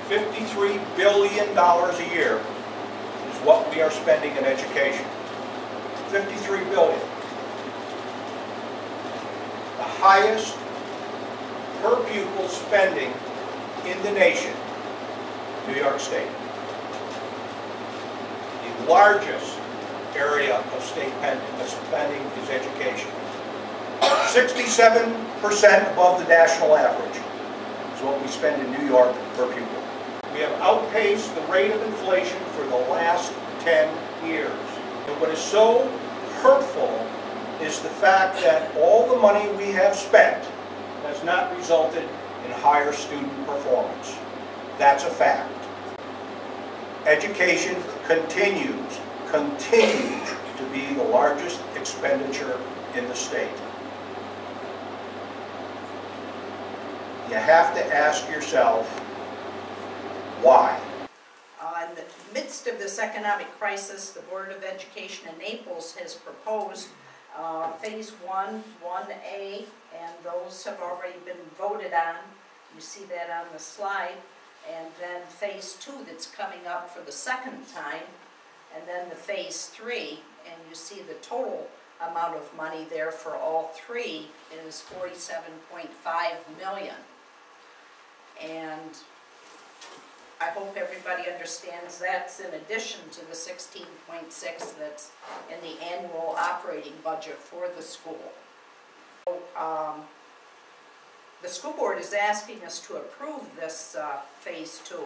$53 billion a year is what we are spending in education. $53 billion. The highest per pupil spending in the nation, New York State. The largest area of state spending is education. 67% above the national average is what we spend in New York per pupil. We have outpaced the rate of inflation for the last 10 years. And what is so hurtful is the fact that all the money we have spent has not resulted in higher student performance. That's a fact. Education continues to be the largest expenditure in the state. You have to ask yourself, why? In the midst of this economic crisis, the Board of Education in Naples has proposed Phase 1, 1A, and those have already been voted on. You see that on the slide. And then Phase 2 that's coming up for the second time, and then the Phase 3, and you see the total amount of money there for all three is $47.5 million. And I hope everybody understands that's in addition to the 16.6 that's in the annual operating budget for the school. So, the school board is asking us to approve this Phase 2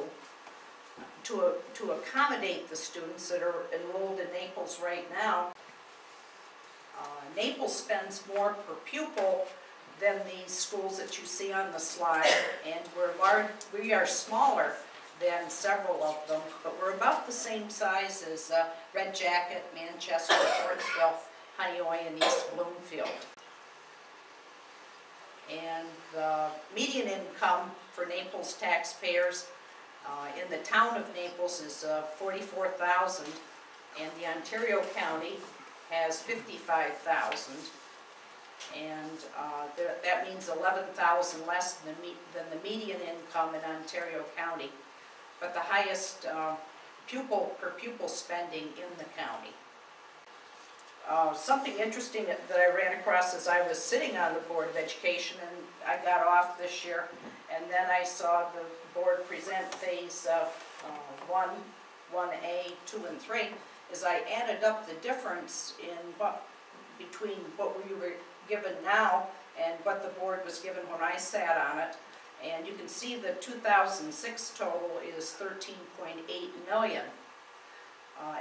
to accommodate the students that are enrolled in Naples right now. Naples spends more per pupil than these schools that you see on the slide, and we are smaller than several of them, but we're about the same size as Red Jacket, Manchester, Shortsville, Honeoye, and East Bloomfield. And the median income for Naples taxpayers in the town of Naples is $44,000, and the Ontario County has $55,000, and that means $11,000 less than the median income in Ontario County, but the highest per pupil spending in the county. Something interesting that I ran across as I was sitting on the Board of Education, and I got off this year, and then I saw the board present Phase 1, 1A, 2, and 3, is I added up the difference in between what we were given now and what the board was given when I sat on it, and you can see the 2006 total is $13.8 million.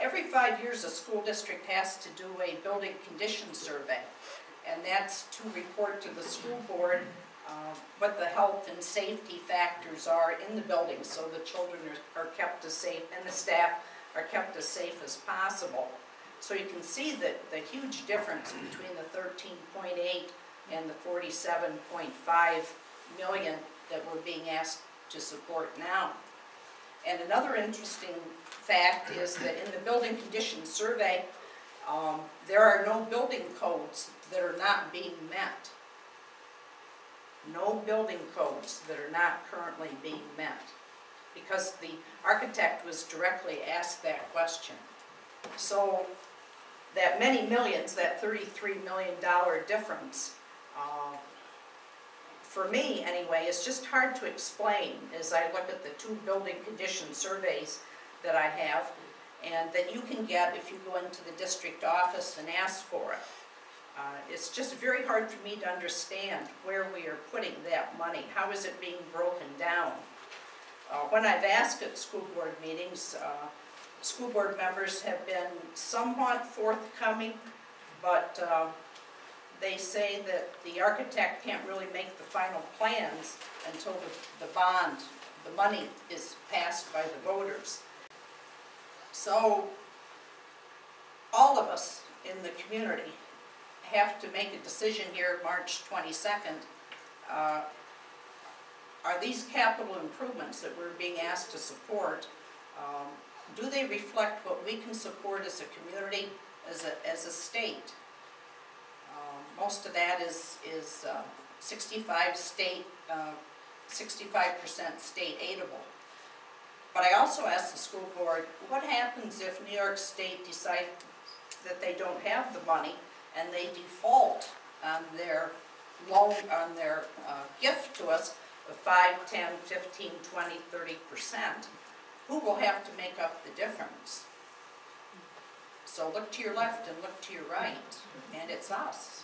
Every 5 years, a school district has to do a building condition survey, and that's to report to the school board what the health and safety factors are in the building, so the children are kept as safe and the staff are kept as safe as possible. So you can see that the huge difference between the 13.8 and the 47.5 million that we're being asked to support now. And another interesting fact is that in the building condition survey, there are no building codes that are not being met. No building codes that are not currently being met, because the architect was directly asked that question. So that many millions, that $33 million difference, for me anyway, is just hard to explain as I look at the two building condition surveys that I have, and that you can get if you go into the district office and ask for it. It's just very hard for me to understand where we are putting that money. How is it being broken down? When I've asked at school board meetings, school board members have been somewhat forthcoming, but they say that the architect can't really make the final plans until the money is passed by the voters. So all of us in the community have to make a decision here March 22nd. Are these capital improvements that we're being asked to support, do they reflect what we can support as a community, as a state? Most of that is 65% state aidable. But I also asked the school board, what happens if New York State decides that they don't have the money and they default on their loan, on their gift to us of 5, 10, 15, 20, 30%? Who will have to make up the difference? So look to your left and look to your right, and it's us.